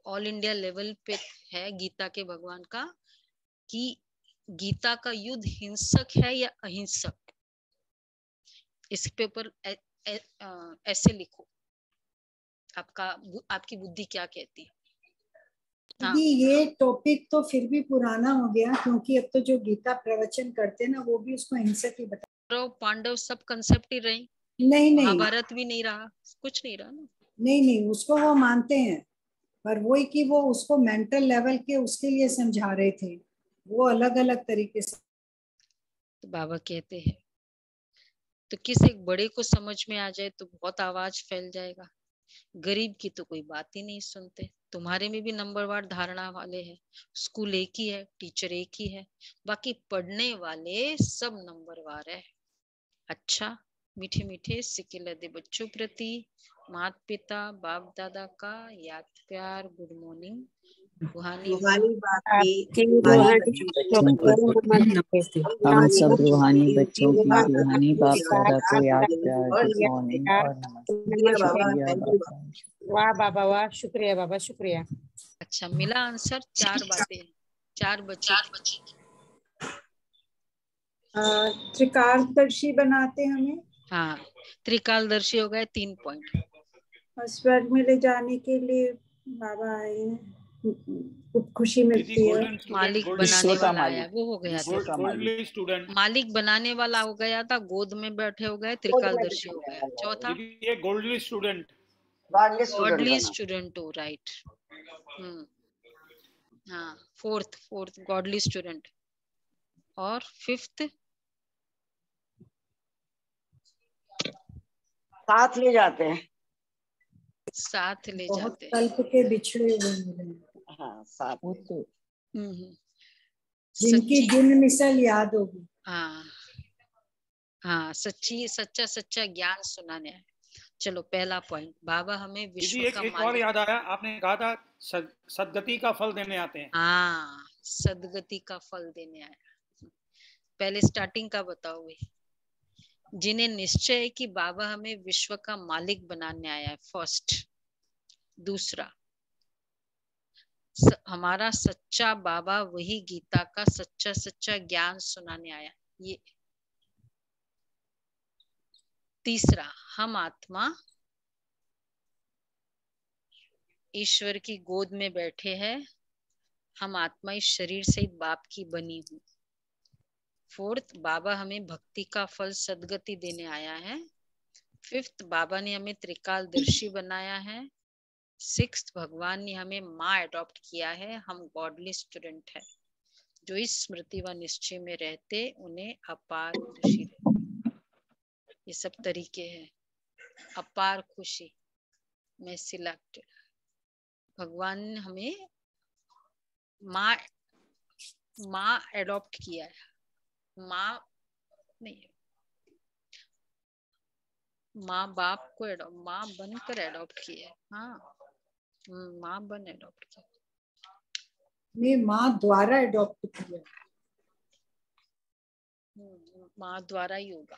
ऑल इंडिया लेवल पे है गीता के भगवान का कि गीता का युद्ध हिंसक है या अहिंसक। इस पे ऊपर ऐसे लिखो, आपकी बुद्धि क्या कहती है। हाँ। ये टॉपिक तो फिर भी पुराना हो गया, क्योंकि अब तो जो गीता प्रवचन करते हैं ना वो भी उसको हिंसक ही बता। पांडव सब कंसेप्ट ही रहे, नहीं महाभारत भी नहीं रहा, कुछ नहीं रहा ना। नहीं उसको वो मानते हैं, पर वही कि वो उसको मेंटल लेवल के उसके लिए समझा रहे थे, वो अलग अलग तरीके से। तो बाबा कहते हैं तो किसी एक बड़े को समझ में आ जाए तो बहुत आवाज फैल जाएगा, गरीब की तो कोई बात ही नहीं सुनते। तुम्हारे में भी नंबरवार धारणा वाले हैं, स्कूल एक ही है, टीचर एक ही है, बाकी पढ़ने वाले सब नंबरवार है। अच्छा, मीठे मीठे सिक्के लदे बच्चों प्रति माता पिता बाप दादा का याद प्यार, गुड मॉर्निंग, रूहानी हम सब रूहानी बच्चों की रूहानी बाप दादा को याद प्यार, गुड मॉर्निंग और नमस्ते। वाह बाबा वाह, शुक्रिया बाबा शुक्रिया। अच्छा, मिला आंसर। 4 बातें, 4 बच्चे। त्रिकालदर्शी बनाते हमें। हाँ, त्रिकालदर्शी हो गए 3 पॉइंट। और स्वर्ग में ले जाने के लिए बाबा आए हैं, खुशी मिलती है। मालिक बनाने वाला आया, वो हो गया था। मालिक बनाने वाला हो गया था, गोद में बैठे हो गए, त्रिकालदर्शी हो गया। चौथा ये गोल्डली स्टूडेंट, गॉडली स्टूडेंट हो, राइट। हाँ, फोर्थ गॉडली स्टूडेंट। और फिफ्थ साथ ले जाते हैं, साथ ले जाते हैं, कल्प के बिछड़े हुए मिले। हाँ साथ तो जिनकी जिन मिसल याद होगी। हाँ, सच्चा ज्ञान सुनाने है। चलो, पहला पॉइंट, बाबा हमें विश्व का एक और याद आया, आपने कहा था सदगति का फल देने आते हैं। हाँ, सदगति का फल देने आया। पहले स्टार्टिंग का बताओगे, जिन्हें निश्चय है कि बाबा हमें विश्व का मालिक बनाने आया है, फर्स्ट। दूसरा, हमारा सच्चा बाबा वही गीता का सच्चा ज्ञान सुनाने आया, ये। तीसरा, हम आत्मा ईश्वर की गोद में बैठे हैं, हम आत्मा इस शरीर से बाप की बनी हूँ। फोर्थ, बाबा हमें भक्ति का फल सदगति देने आया है। फिफ्थ, बाबा ने हमें त्रिकालदर्शी बनाया है। सिक्स्थ, भगवान ने हमें माँ अडॉप्ट किया है, हम गॉडली स्टूडेंट है। जो इस स्मृति व निश्चय में रहते उन्हें अपार खुशी रहती। ये सब तरीके हैं, अपार खुशी में सिलेक्टेड। भगवान ने हमें माँ अडॉप्ट किया है, माँ नहीं, माँ बाप को माँ बनकर अडॉप्ट किया है। हाँ, माँ बन अडॉप्ट किया, नहीं माँ द्वारा अडॉप्ट किया, माँ द्वारा ही होगा।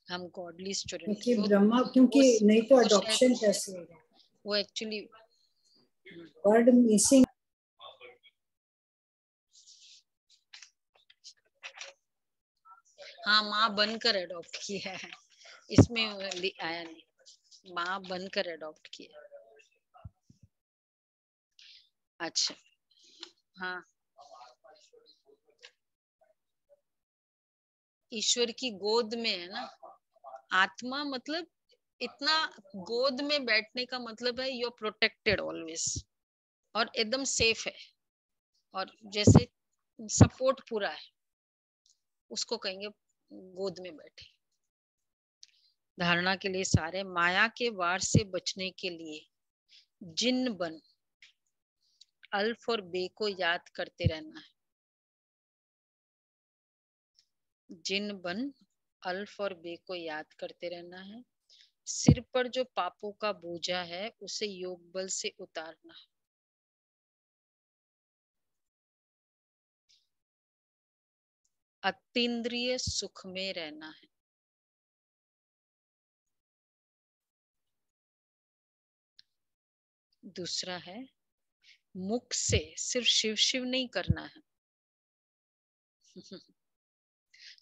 हम गॉडली स्टूडेंट, क्योंकि ब्रह्मा, क्योंकि नहीं तो अडॉप्शन कैसे होगा। वो एक्चुअली वर्ड मिसिंग। हाँ, माँ बनकर अडॉप्ट किया है, इसमें आया नहीं, माँ बनकर अडॉप्ट किया। अच्छा, हाँ, ईश्वर की गोद में है ना आत्मा, मतलब इतना गोद में बैठने का मतलब है यू आर प्रोटेक्टेड ऑलवेज, और एकदम सेफ है, और जैसे सपोर्ट पूरा है, उसको कहेंगे गोद में बैठे। धारणा के लिए सारे, माया के वार से बचने के लिए जिन बन अल्फ और बे को याद करते रहना है। जिन बन अल्फ और बे को याद करते रहना है। सिर पर जो पापों का बोझा है उसे योग बल से उतारना है। अतीन्द्रिय सुख में रहना है। दूसरा है मुख से सिर्फ शिव शिव नहीं करना है।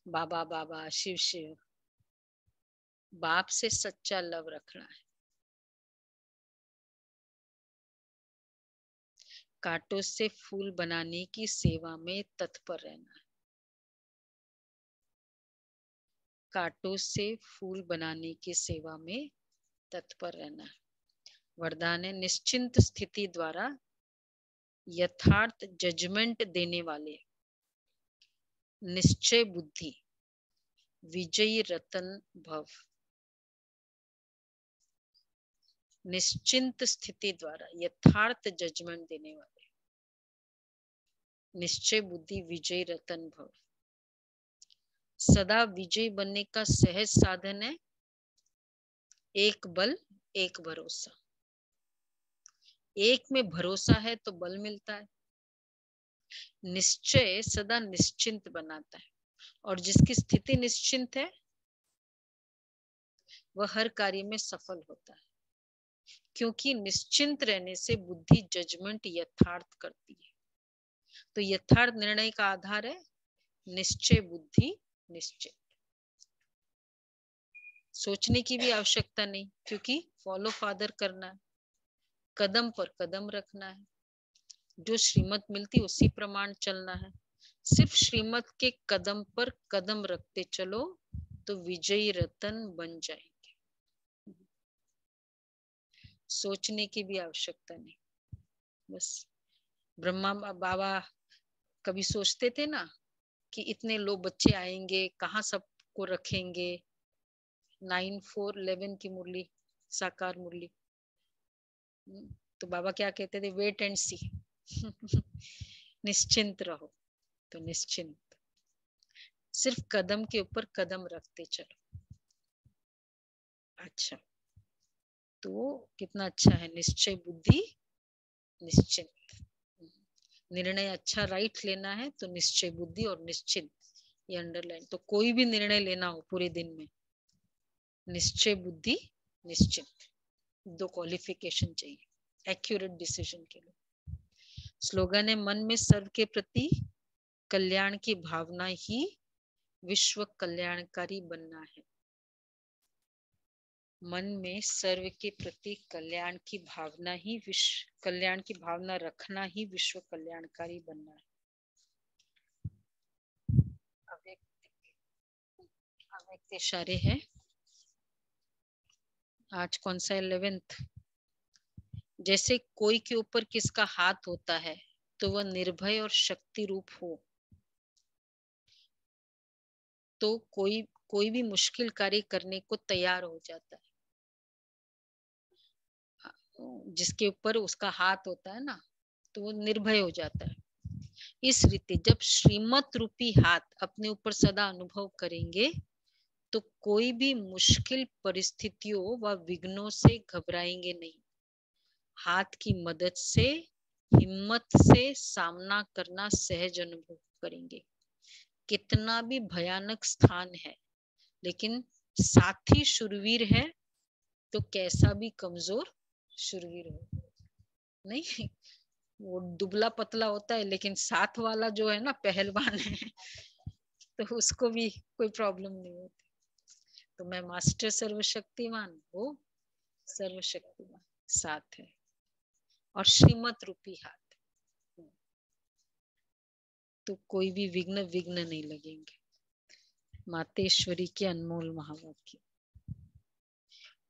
बाबा बाबा शिव शिव, बाप से सच्चा लव रखना है। कांटों से फूल बनाने की सेवा में तत्पर रहना है। कांटों से फूल बनाने की सेवा में तत्पर रहना है। वरदान है निश्चिंत स्थिति द्वारा यथार्थ जजमेंट देने वाले, निश्चय बुद्धि, विजयी रतन भव। निश्चिंत स्थिति द्वारा यथार्थ जजमेंट देने वाले, निश्चय बुद्धि, विजयी रतन भव। सदा विजयी बनने का सहज साधन है एक बल एक भरोसा। एक में भरोसा है तो बल मिलता है। निश्चय सदा निश्चिंत बनाता है, और जिसकी स्थिति निश्चिंत है वह हर कार्य में सफल होता है, क्योंकि निश्चिंत रहने से बुद्धि जजमेंट यथार्थ करती है। तो यथार्थ निर्णय का आधार है निश्चय बुद्धि निश्चित। सोचने की भी आवश्यकता नहीं, क्योंकि फॉलो फादर करना है, कदम पर कदम रखना है, जो श्रीमत मिलती उसी प्रमाण चलना है। सिर्फ श्रीमत के कदम पर कदम रखते चलो तो विजयी रतन बन जाएंगे। सोचने की भी आवश्यकता नहीं। बस ब्रह्मा बाबा कभी सोचते थे ना कि इतने लोग बच्चे आएंगे, कहाँ सबको रखेंगे। 9-4-11 की मुरली, साकार मुरली, तो बाबा क्या कहते थे, वेट एंड सी। निश्चिंत रहो। तो निश्चिंत, सिर्फ कदम के ऊपर कदम रखते चलो। अच्छा, तो कितना अच्छा है, निश्चय बुद्धि निश्चिंत। निर्णय अच्छा राइट लेना है तो निश्चय बुद्धि और निश्चिंत, ये अंडरलाइन। तो कोई भी निर्णय लेना हो पूरे दिन में, निश्चय बुद्धि निश्चिंत, 2 क्वालिफिकेशन चाहिए एक्यूरेट डिसीजन के लिए। स्लोगन है मन में सर्व के प्रति कल्याण की भावना ही विश्व कल्याणकारी बनना है। मन में सर्व के प्रति कल्याण की भावना ही विश्व कल्याण की भावना रखना ही विश्व कल्याणकारी बनना है। अव्यक्त इशारे है। आज कौन सा 11th। जैसे कोई के ऊपर किसका हाथ होता है तो वह निर्भय और शक्ति रूप हो, तो कोई भी मुश्किल कार्य करने को तैयार हो जाता है। जिसके ऊपर उसका हाथ होता है ना, तो वो निर्भय हो जाता है। इस रीति जब श्रीमत रूपी हाथ अपने ऊपर सदा अनुभव करेंगे तो कोई भी मुश्किल परिस्थितियों व विघ्नों से घबराएंगे नहीं। हाथ की मदद से हिम्मत से सामना करना सहज अनुभव करेंगे। कितना भी भयानक स्थान है, लेकिन साथी शूरवीर है तो कैसा भी कमजोर शूरवीर हो। नहीं, वो दुबला पतला होता है, लेकिन साथ वाला जो है ना पहलवान है, तो उसको भी कोई प्रॉब्लम नहीं होती। तो मैं मास्टर सर्वशक्तिमान, वो सर्वशक्तिमान साथ है, और श्रीमत रूपी हाथ, तो कोई भी विघ्न नहीं लगेंगे। मातेश्वरी के अनमोल महावाक्य।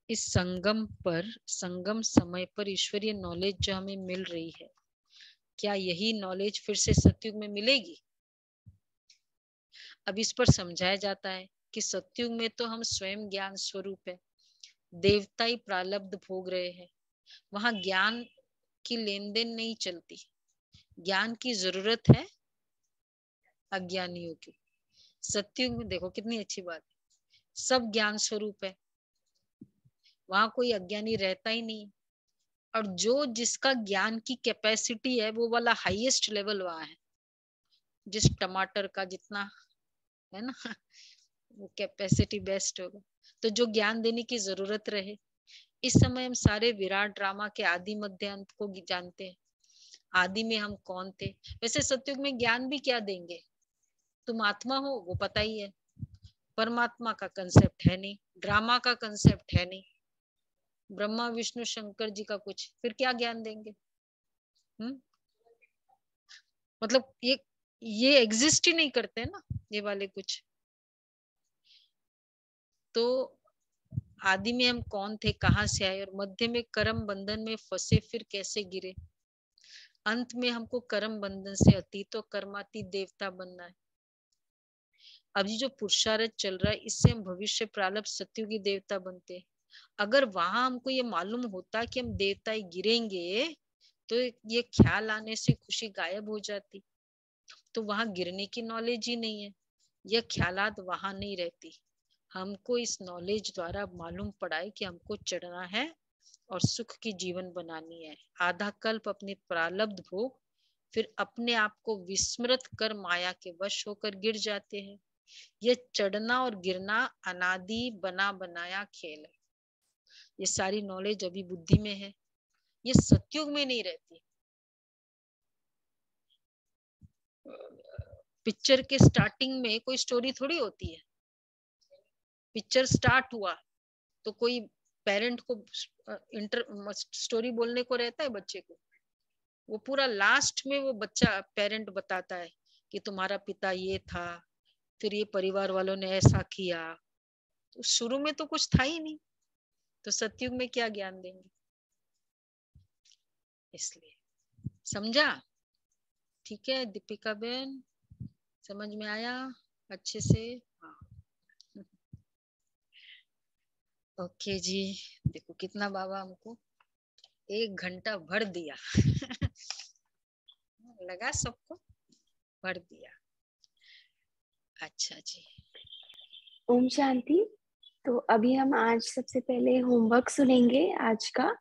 इस संगम समय पर ईश्वरीय नॉलेज जो हमें मिल रही है, क्या यही नॉलेज फिर से सतयुग में मिलेगी? अब इस पर समझाया जाता है कि सतयुग में तो हम स्वयं ज्ञान स्वरूप है, देवता ही प्रारब्ध भोग रहे हैं, वहां ज्ञान की लेन देन नहीं चलती। ज्ञान की जरूरत है अज्ञानियों की। सतयुग में देखो कितनी अच्छी बात है, सब ज्ञान स्वरूप है, वहां कोई अज्ञानी रहता ही नहीं। और जो जिसका ज्ञान की कैपेसिटी है वो वाला हाईएस्ट लेवल वहां है। जिस टमाटर का जितना है ना, वो कैपेसिटी बेस्ट होगा। तो जो ज्ञान देने की जरूरत रहे, इस समय हम सारे विराट ड्रामा के आदि मध्य अंत को जानते हैं। आदि में हम कौन थे। वैसे सतयुग में ज्ञान भी क्या देंगे, तुम आत्मा हो वो पता ही है, परमात्मा का कंसेप्ट है नहीं, ड्रामा का कंसेप्ट है नहीं, ब्रह्मा विष्णु शंकर जी का कुछ, फिर क्या ज्ञान देंगे। मतलब ये एग्जिस्ट ही नहीं करते हैं ना ये वाले कुछ। तो आदि में हम कौन थे, कहाँ से आए, और मध्य में कर्म बंधन में फंसे फिर कैसे गिरे। अंत में हमको कर्म बंधन से अतीत और कर्मातीत देवता बनना है। अभी जो पुरुषार्थ चल रहा है इससे हम भविष्य प्रारब्ध सत्युगी देवता बनते हैं। अगर वहां हमको ये मालूम होता कि हम देवता ही गिरेंगे तो ये ख्याल आने से खुशी गायब हो जाती। तो वहां गिरने की नॉलेज ही नहीं है, यह ख्यालात वहां नहीं रहती। हमको इस नॉलेज द्वारा मालूम पड़ा है कि हमको चढ़ना है और सुख की जीवन बनानी है। आधा कल्प अपने प्रारब्ध भोग, फिर अपने आप को विस्मृत कर माया के वश होकर गिर जाते हैं। यह चढ़ना और गिरना अनादि बना बनाया खेल है। ये सारी नॉलेज अभी बुद्धि में है, ये सतयुग में नहीं रहती। पिक्चर के स्टार्टिंग में कोई स्टोरी थोड़ी होती है। पिक्चर स्टार्ट हुआ तो कोई पेरेंट को स्टोरी बोलने को रहता है बच्चे को। वो पूरा लास्ट में वो बच्चा पेरेंट बताता है कि तुम्हारा पिता ये था, फिर ये परिवार वालों ने ऐसा किया। तो शुरू में तो कुछ था ही नहीं, तो सतयुग में क्या ज्ञान देंगे। इसलिए समझा? ठीक है दीपिका बहन, समझ में आया अच्छे से? हाँ ओके जी। देखो कितना बाबा हमको 1 घंटा भर दिया लगा सबको भर दिया। अच्छा जी, ओम शांति। तो अभी हम आज सबसे पहले होमवर्क सुनेंगे आज का।